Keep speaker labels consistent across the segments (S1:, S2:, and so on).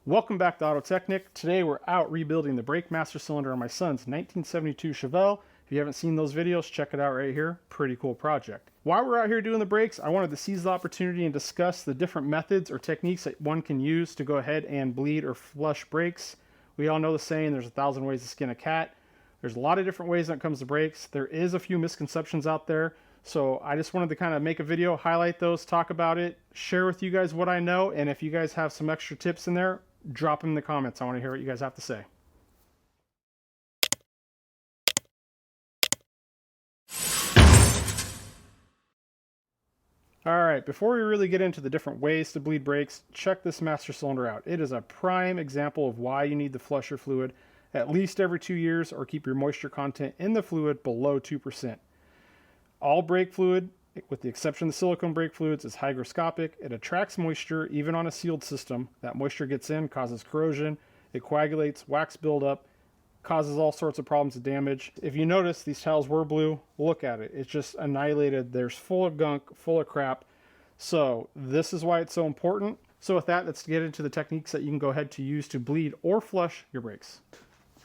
S1: Welcome back to Auto Technic. Today we're out rebuilding the brake master cylinder on my son's 1972 Chevelle. If you haven't seen those videos, check it out right here. Pretty cool project. While we're out here doing the brakes, I wanted to seize the opportunity and discuss the different methods or techniques that one can use to go ahead and bleed or flush brakes. We all know the saying, there's 1,000 ways to skin a cat. There's a lot of different ways when it comes to brakes. There is a few misconceptions out there. So I just wanted to kind of make a video, highlight those, talk about it, share with you guys what I know, and if you guys have some extra tips in there, drop them in the comments. I want to hear what you guys have to say. Alright, before we really get into the different ways to bleed brakes, check this master cylinder out. It is a prime example of why you need to flush your fluid at least every 2 years or keep your moisture content in the fluid below 2%. All brake fluid, with the exception of the silicone brake fluids, is hygroscopic. It attracts moisture even on a sealed system. That moisture gets in, causes corrosion, it coagulates, wax buildup, causes all sorts of problems and damage. If you notice, these tiles were blue. Look at it. It's just annihilated. There's full of gunk, full of crap. So this is why it's so important. So with that, let's get into the techniques that you can go ahead to use to bleed or flush your brakes.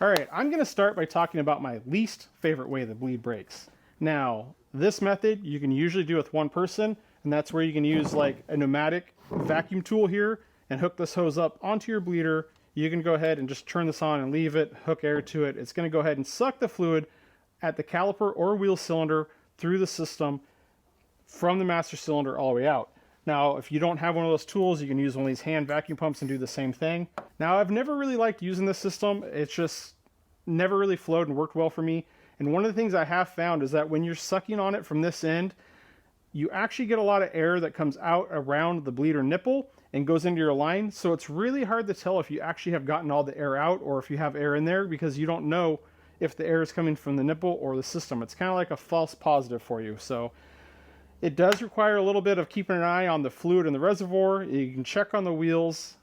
S1: All right, I'm going to start by talking about my least favorite way to bleed brakes. Now, this method you can usually do with one person, and that's where you can use like a pneumatic vacuum tool here and hook this hose up onto your bleeder. You can go ahead and just turn this on and leave it, hook air to it. It's going to go ahead and suck the fluid at the caliper or wheel cylinder through the system from the master cylinder all the way out. Now, if you don't have one of those tools, you can use one of these hand vacuum pumps and do the same thing. Now, I've never really liked using this system. It's just never really flowed and worked well for me. And one of the things I have found is that when you're sucking on it from this end, you actually get a lot of air that comes out around the bleeder nipple and goes into your line. So it's really hard to tell if you actually have gotten all the air out or if you have air in there, because you don't know if the air is coming from the nipple or the system. It's kind of like a false positive for you. So it does require a little bit of keeping an eye on the fluid in the reservoir. You can check on the wheels.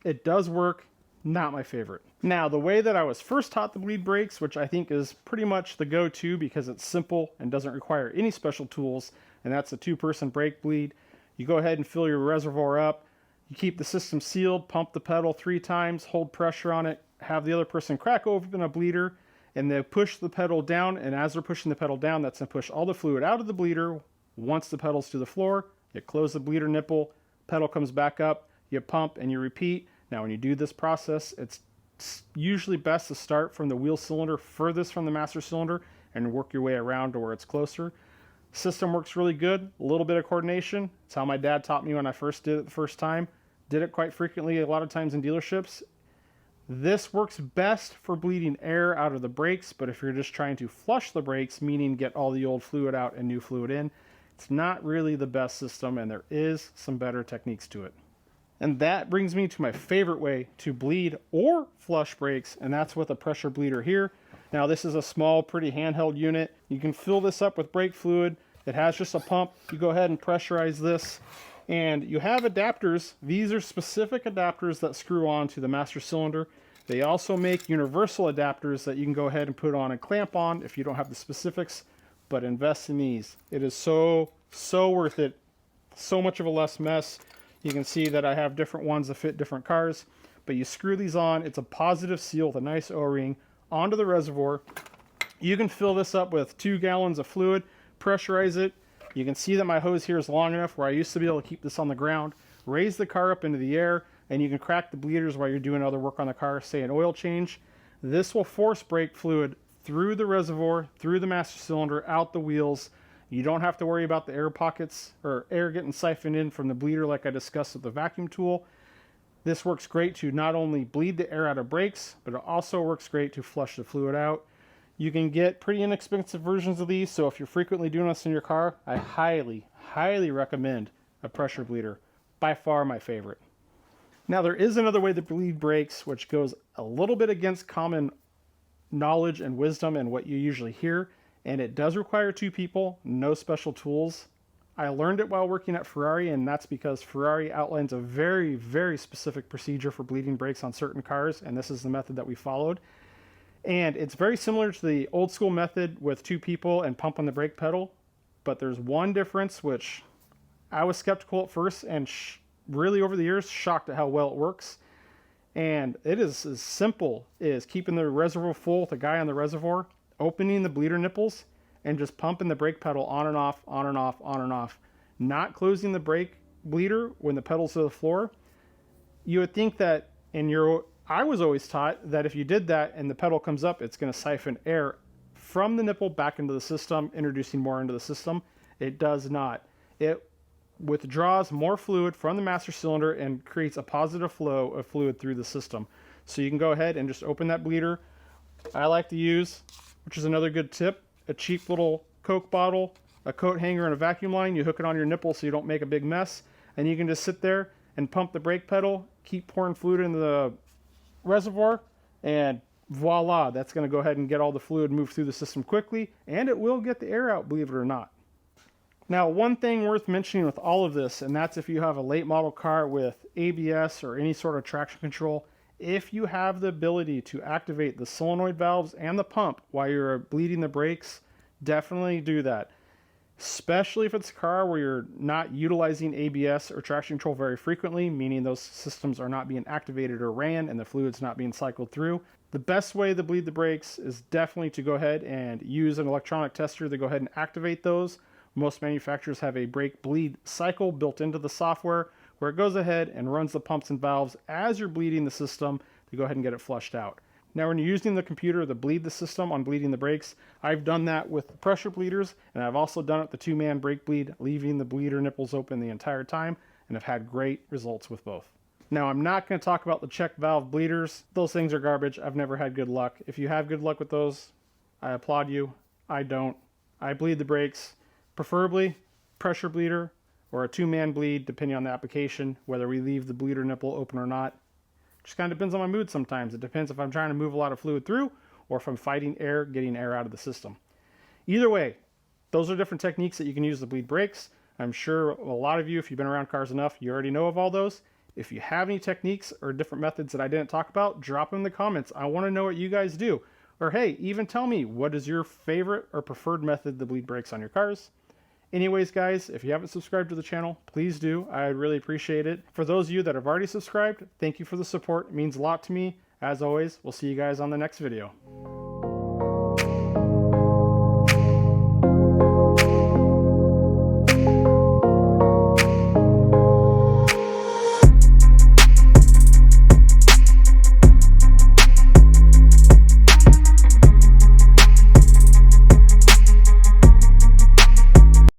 S1: It does work. Not my favorite. Now, the way that I was first taught to bleed brakes, which I think is pretty much the go-to because it's simple and doesn't require any special tools, and that's a 2-person brake bleed. You go ahead and fill your reservoir up. You keep the system sealed, pump the pedal 3 times, hold pressure on it, have the other person crack open a bleeder, and then push the pedal down, and as they're pushing the pedal down, that's going to push all the fluid out of the bleeder. Once the pedal's to the floor, you close the bleeder nipple, pedal comes back up, you pump, and you repeat. Now, when you do this process, it's usually best to start from the wheel cylinder furthest from the master cylinder and work your way around to where it's closer. System works really good. A little bit of coordination. It's how my dad taught me when I first did it the first time. Did it quite frequently, a lot of times in dealerships. This works best for bleeding air out of the brakes, but if you're just trying to flush the brakes, meaning get all the old fluid out and new fluid in, it's not really the best system, and there is some better techniques to it. And that brings me to my favorite way to bleed or flush brakes, and that's with a pressure bleeder here. Now, this is a small, pretty handheld unit. You can fill this up with brake fluid. It has just a pump. You go ahead and pressurize this, and you have adapters. These are specific adapters that screw on to the master cylinder. They also make universal adapters that you can go ahead and put on and clamp on if you don't have the specifics, but invest in these. It is so worth it. So much of a less mess. You can see that I have different ones that fit different cars, but you screw these on. It's a positive seal with a nice O-ring onto the reservoir. You can fill this up with 2 gallons of fluid, pressurize it. You can see that my hose here is long enough where I used to be able to keep this on the ground, raise the car up into the air, and you can crack the bleeders while you're doing other work on the car, say an oil change. This will force brake fluid through the reservoir, through the master cylinder, out the wheels. You don't have to worry about the air pockets or air getting siphoned in from the bleeder like I discussed with the vacuum tool. This works great to not only bleed the air out of brakes, but it also works great to flush the fluid out. You can get pretty inexpensive versions of these, so if you're frequently doing this in your car, I highly recommend a pressure bleeder. By far my favorite. Now, there is another way to bleed brakes, which goes a little bit against common knowledge and wisdom and what you usually hear. And it does require 2 people, no special tools. I learned it while working at Ferrari, and that's because Ferrari outlines a very specific procedure for bleeding brakes on certain cars, and this is the method that we followed. And it's very similar to the old school method with 2 people and pump on the brake pedal, but there's one difference which I was skeptical at first and really over the years shocked at how well it works. And it is as simple as keeping the reservoir full with a guy on the reservoir, opening the bleeder nipples, and just pumping the brake pedal on and off, on and off, on and off. Not closing the brake bleeder when the pedal's to the floor. You would think that I was always taught that if you did that and the pedal comes up, it's going to siphon air from the nipple back into the system, introducing more into the system. It does not. It withdraws more fluid from the master cylinder and creates a positive flow of fluid through the system. So you can go ahead and just open that bleeder. I like to use, which is another good tip, a cheap little Coke bottle, a coat hanger, and a vacuum line. You hook it on your nipple so you don't make a big mess, and you can just sit there and pump the brake pedal, keep pouring fluid into the reservoir, and voila, that's going to go ahead and get all the fluid moved through the system quickly, and it will get the air out, believe it or not. Now, one thing worth mentioning with all of this, and that's if you have a late model car with ABS or any sort of traction control, if you have the ability to activate the solenoid valves and the pump while you're bleeding the brakes, definitely do that. Especially if it's a car where you're not utilizing ABS or traction control very frequently, meaning those systems are not being activated or ran and the fluid's not being cycled through. The best way to bleed the brakes is definitely to go ahead and use an electronic tester to go ahead and activate those. Most manufacturers have a brake bleed cycle built into the software where it goes ahead and runs the pumps and valves as you're bleeding the system to go ahead and get it flushed out. Now, when you're using the computer to bleed the system on bleeding the brakes, I've done that with the pressure bleeders, and I've also done it with the two-man brake bleed, leaving the bleeder nipples open the entire time, and I've had great results with both. Now, I'm not going to talk about the check valve bleeders. Those things are garbage. I've never had good luck. If you have good luck with those, I applaud you. I don't. I bleed the brakes, preferably pressure bleeder or a two-man bleed, depending on the application, whether we leave the bleeder nipple open or not. Just kind of depends on my mood sometimes. It depends if I'm trying to move a lot of fluid through or if I'm fighting air, getting air out of the system. Either way, those are different techniques that you can use to bleed brakes. I'm sure a lot of you, if you've been around cars enough, you already know of all those. If you have any techniques or different methods that I didn't talk about, drop them in the comments. I want to know what you guys do. Or hey, even tell me, what is your favorite or preferred method to bleed brakes on your cars? Anyways, guys, if you haven't subscribed to the channel, please do. I'd really appreciate it. For those of you that have already subscribed, thank you for the support. It means a lot to me. As always, we'll see you guys on the next video.